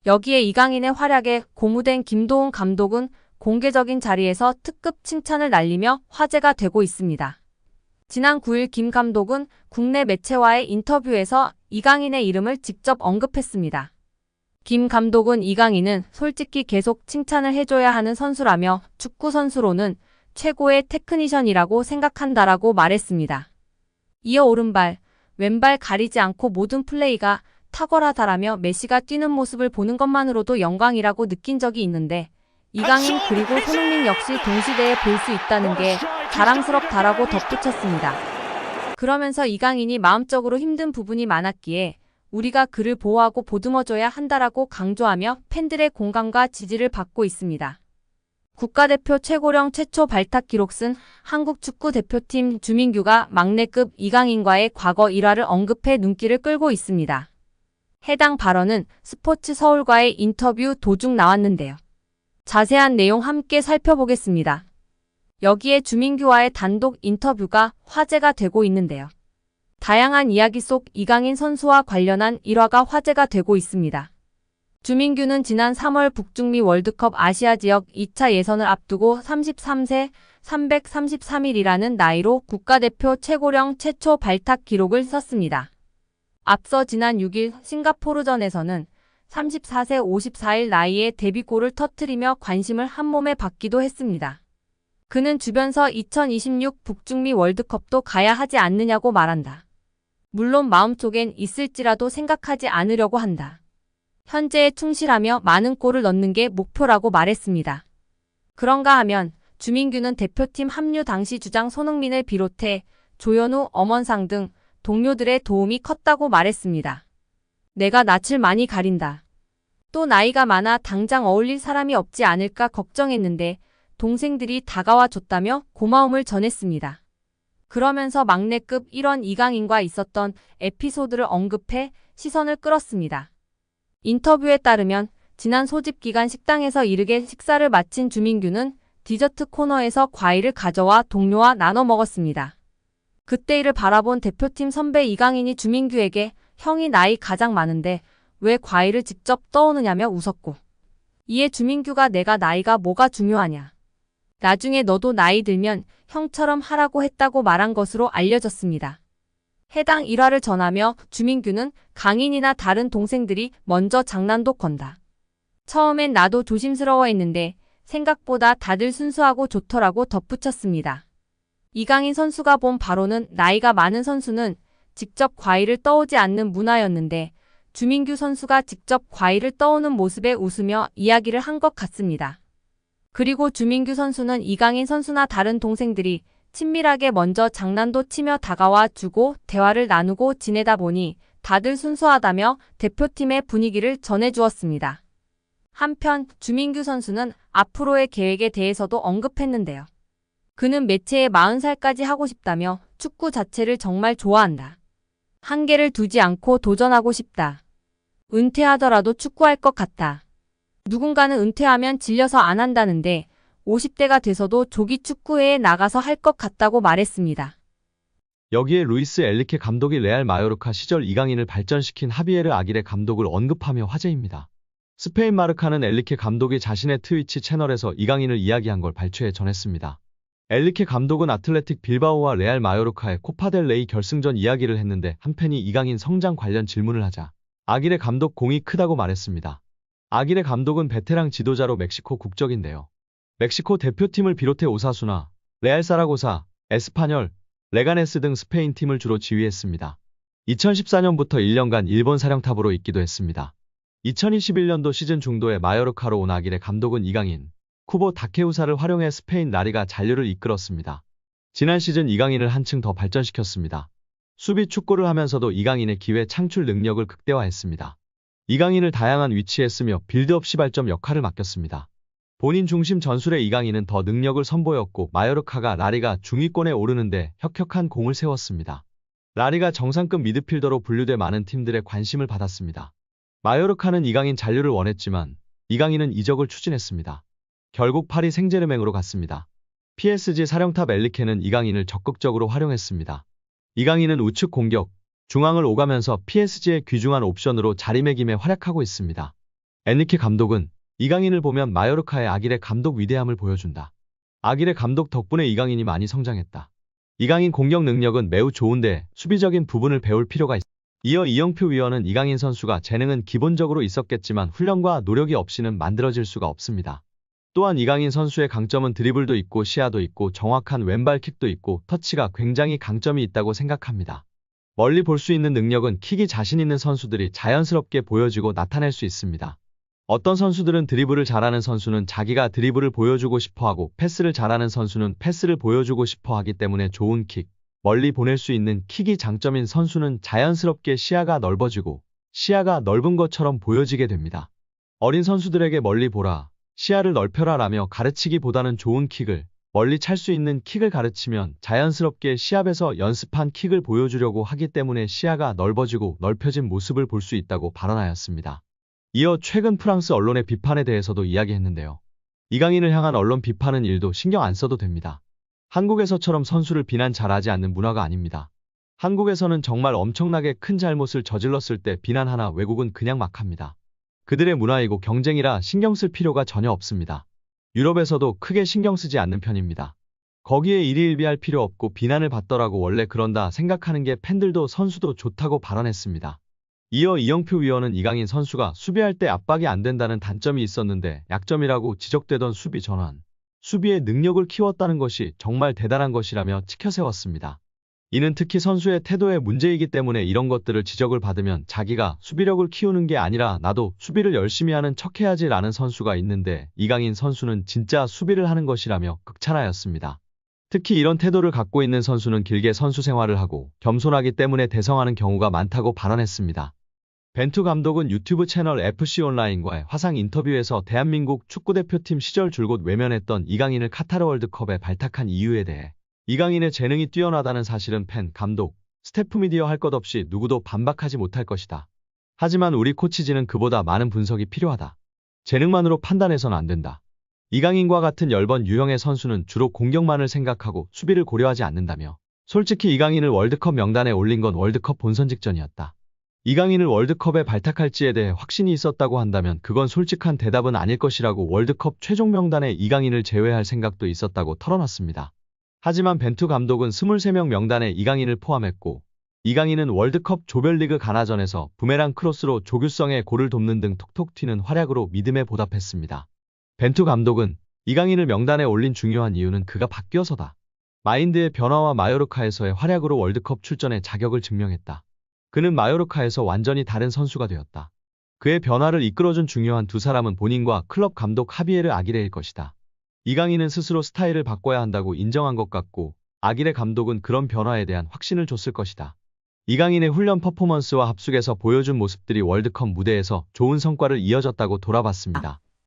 여기에 이강인의 활약에 고무된 김도훈 감독은 공개적인 자리에서 특급 칭찬을 날리며 화제가 되고 있습니다. 지난 9일 김 감독은 국내 매체와의 인터뷰에서 이강인의 이름을 직접 언급했습니다. 김 감독은 이강인은 솔직히 계속 칭찬을 해줘야 하는 선수라며 축구 선수로는 최고의 테크니션이라고 생각한다라고 말했습니다. 이어 오른발, 왼발 가리지 않고 모든 플레이가 탁월하다라며 메시가 뛰는 모습을 보는 것만으로도 영광이라고 느낀 적이 있는데 이강인 그리고 손흥민 역시 동시대에 볼 수 있다는 게 자랑스럽다라고 덧붙였습니다. 그러면서 이강인이 마음적으로 힘든 부분이 많았기에 우리가 그를 보호하고 보듬어줘야 한다라고 강조하며 팬들의 공감과 지지를 받고 있습니다. 국가대표 최고령 최초 발탁 기록 쓴 한국 축구 대표팀 주민규가 막내급 이강인과의 과거 일화를 언급해 눈길을 끌고 있습니다. 해당 발언은 스포츠 서울과의 인터뷰 도중 나왔는데요. 자세한 내용 함께 살펴보겠습니다. 여기에 주민규와의 단독 인터뷰가 화제가 되고 있는데요. 다양한 이야기 속 이강인 선수와 관련한 일화가 화제가 되고 있습니다. 주민규는 지난 3월 북중미 월드컵 아시아 지역 2차 예선을 앞두고 33세 333일이라는 나이로 국가대표 최고령 최초 발탁 기록을 썼습니다. 앞서 지난 6일 싱가포르전에서는 34세 54일 나이에 데뷔골을 터뜨리며 관심을 한몸에 받기도 했습니다. 그는 주변서 2026 북중미 월드컵도 가야 하지 않느냐고 말한다. 물론 마음속엔 있을지라도 생각하지 않으려고 한다. 현재에 충실하며 많은 골을 넣는 게 목표라고 말했습니다. 그런가 하면 주민규는 대표팀 합류 당시 주장 손흥민을 비롯해 조현우, 엄원상 등 동료들의 도움이 컸다고 말했습니다. 내가 낯을 많이 가린다. 또 나이가 많아 당장 어울릴 사람이 없지 않을까 걱정했는데 동생들이 다가와 줬다며 고마움을 전했습니다. 그러면서 막내급 1원 이강인과 있었던 에피소드를 언급해 시선을 끌었습니다. 인터뷰에 따르면 지난 소집 기간 식당에서 이르게 식사를 마친 주민규는 디저트 코너에서 과일을 가져와 동료와 나눠 먹었습니다. 그때 이를 바라본 대표팀 선배 이강인이 주민규에게 형이 나이 가장 많은데 왜 과일을 직접 떠오느냐며 웃었고 이에 주민규가 내가 나이가 뭐가 중요하냐. 나중에 너도 나이 들면 형처럼 하라고 했다고 말한 것으로 알려졌습니다. 해당 일화를 전하며 주민규는 강인이나 다른 동생들이 먼저 장난도 건다. 처음엔 나도 조심스러워했는데 생각보다 다들 순수하고 좋더라고 덧붙였습니다. 이강인 선수가 본 바로는 나이가 많은 선수는 직접 과일을 떠오지 않는 문화였는데 주민규 선수가 직접 과일을 떠오는 모습에 웃으며 이야기를 한 것 같습니다. 그리고 주민규 선수는 이강인 선수나 다른 동생들이 친밀하게 먼저 장난도 치며 다가와 주고 대화를 나누고 지내다 보니 다들 순수하다며 대표팀의 분위기를 전해주었습니다. 한편 주민규 선수는 앞으로의 계획에 대해서도 언급했는데요. 그는 매체에 40살까지 하고 싶다며 축구 자체를 정말 좋아한다. 한계를 두지 않고 도전하고 싶다. 은퇴하더라도 축구할 것 같다. 누군가는 은퇴하면 질려서 안 한다는데 50대가 돼서도 조기 축구회에 나가서 할 것 같다고 말했습니다. 여기에 루이스 엘리케 감독이 레알 마요르카 시절 이강인을 발전시킨 하비에르 아기레 감독을 언급하며 화제입니다. 스페인 마르카는 엘리케 감독이 자신의 트위치 채널에서 이강인을 이야기한 걸 발췌해 전했습니다. 엘리케 감독은 아틀레틱 빌바오와 레알 마요르카의 코파델레이 결승전 이야기를 했는데 한 팬이 이강인 성장 관련 질문을 하자 아기레 감독 공이 크다고 말했습니다. 아기레 감독은 베테랑 지도자로 멕시코 국적인데요. 멕시코 대표팀을 비롯해 오사수나, 레알 사라고사, 에스파뇰, 레가네스 등 스페인 팀을 주로 지휘했습니다. 2014년부터 1년간 일본 사령탑으로 있기도 했습니다. 2021년도 시즌 중도에 마요르카로 온 아기레 감독은 이강인, 쿠보 다케우사를 활용해 스페인 라리가 잔류를 이끌었습니다. 지난 시즌 이강인을 한층 더 발전시켰습니다. 수비 축구를 하면서도 이강인의 기회 창출 능력을 극대화했습니다. 이강인을 다양한 위치에 쓰며 빌드업 시발점 역할을 맡겼습니다. 본인 중심 전술의 이강인은 더 능력을 선보였고 마요르카가 라리가 중위권에 오르는데 혁혁한 공을 세웠습니다. 라리가 정상급 미드필더로 분류돼 많은 팀들의 관심을 받았습니다. 마요르카는 이강인 잔류를 원했지만 이강인은 이적을 추진했습니다. 결국 파리 생제르맹으로 갔습니다. PSG 사령탑 엘리케는 이강인을 적극적으로 활용했습니다. 이강인은 우측 공격, 중앙을 오가면서 PSG의 귀중한 옵션으로 자리매김에 활약하고 있습니다. 엔리케 감독은 이강인을 보면 마요르카의 아길의 감독 위대함을 보여준다. 아길의 감독 덕분에 이강인이 많이 성장했다. 이강인 공격 능력은 매우 좋은데 수비적인 부분을 배울 필요가 있다. 이어 이영표 위원은 이강인 선수가 재능은 기본적으로 있었겠지만 훈련과 노력이 없이는 만들어질 수가 없습니다. 또한 이강인 선수의 강점은 드리블도 있고 시야도 있고 정확한 왼발킥도 있고 터치가 굉장히 강점이 있다고 생각합니다. 멀리 볼 수 있는 능력은 킥이 자신 있는 선수들이 자연스럽게 보여지고 나타낼 수 있습니다. 어떤 선수들은 드리블을 잘하는 선수는 자기가 드리블을 보여주고 싶어하고 패스를 잘하는 선수는 패스를 보여주고 싶어하기 때문에 좋은 킥, 멀리 보낼 수 있는 킥이 장점인 선수는 자연스럽게 시야가 넓어지고 시야가 넓은 것처럼 보여지게 됩니다. 어린 선수들에게 멀리 보라, 시야를 넓혀라 라며 가르치기보다는 좋은 킥을, 멀리 찰 수 있는 킥을 가르치면 자연스럽게 시합에서 연습한 킥을 보여주려고 하기 때문에 시야가 넓어지고 넓혀진 모습을 볼 수 있다고 발언하였습니다. 이어 최근 프랑스 언론의 비판에 대해서도 이야기했는데요. 이강인을 향한 언론 비판은 일도 신경 안 써도 됩니다. 한국에서처럼 선수를 비난 잘하지 않는 문화가 아닙니다. 한국에서는 정말 엄청나게 큰 잘못을 저질렀을 때 비난하나 외국은 그냥 막 합니다. 그들의 문화이고 경쟁이라 신경 쓸 필요가 전혀 없습니다. 유럽에서도 크게 신경 쓰지 않는 편입니다. 거기에 일희일비할 필요 없고 비난을 받더라고 원래 그런다 생각하는 게 팬들도 선수도 좋다고 발언했습니다. 이어 이영표 위원은 이강인 선수가 수비할 때 압박이 안 된다는 단점이 있었는데 약점이라고 지적되던 수비 전환, 수비의 능력을 키웠다는 것이 정말 대단한 것이라며 치켜세웠습니다. 이는 특히 선수의 태도의 문제이기 때문에 이런 것들을 지적을 받으면 자기가 수비력을 키우는 게 아니라 나도 수비를 열심히 하는 척해야지 라는 선수가 있는데 이강인 선수는 진짜 수비를 하는 것이라며 극찬하였습니다. 특히 이런 태도를 갖고 있는 선수는 길게 선수 생활을 하고 겸손하기 때문에 대성하는 경우가 많다고 발언했습니다. 벤투 감독은 유튜브 채널 FC온라인과의 화상 인터뷰에서 대한민국 축구대표팀 시절 줄곧 외면했던 이강인을 카타르 월드컵에 발탁한 이유에 대해 이강인의 재능이 뛰어나다는 사실은 팬, 감독, 스태프 미디어 할 것 없이 누구도 반박하지 못할 것이다. 하지만 우리 코치진은 그보다 많은 분석이 필요하다. 재능만으로 판단해서는 안 된다. 이강인과 같은 열번 유형의 선수는 주로 공격만을 생각하고 수비를 고려하지 않는다며 솔직히 이강인을 월드컵 명단에 올린 건 월드컵 본선 직전이었다. 이강인을 월드컵에 발탁할지에 대해 확신이 있었다고 한다면 그건 솔직한 대답은 아닐 것이라고 월드컵 최종 명단에 이강인을 제외할 생각도 있었다고 털어놨습니다. 하지만 벤투 감독은 23명 명단에 이강인을 포함했고 이강인은 월드컵 조별리그 가나전에서 부메랑 크로스로 조규성의 골을 돕는 등 톡톡 튀는 활약으로 믿음에 보답했습니다. 벤투 감독은 이강인을 명단에 올린 중요한 이유는 그가 바뀌어서다. 마인드의 변화와 마요르카에서의 활약으로 월드컵 출전의 자격을 증명했다. 그는 마요르카에서 완전히 다른 선수가 되었다. 그의 변화를 이끌어준 중요한 두 사람은 본인과 클럽 감독 하비에르 아기레일 것이다. 이강인은 스스로 스타일을 바꿔야 한다고 인정한 것 같고 아기레 감독은 그런 변화에 대한 확신을 줬을 것이다. 이강인의 훈련 퍼포먼스와 합숙에서 보여준 모습들이 월드컵 무대에서 좋은 성과를 이어졌다고 돌아봤습니다.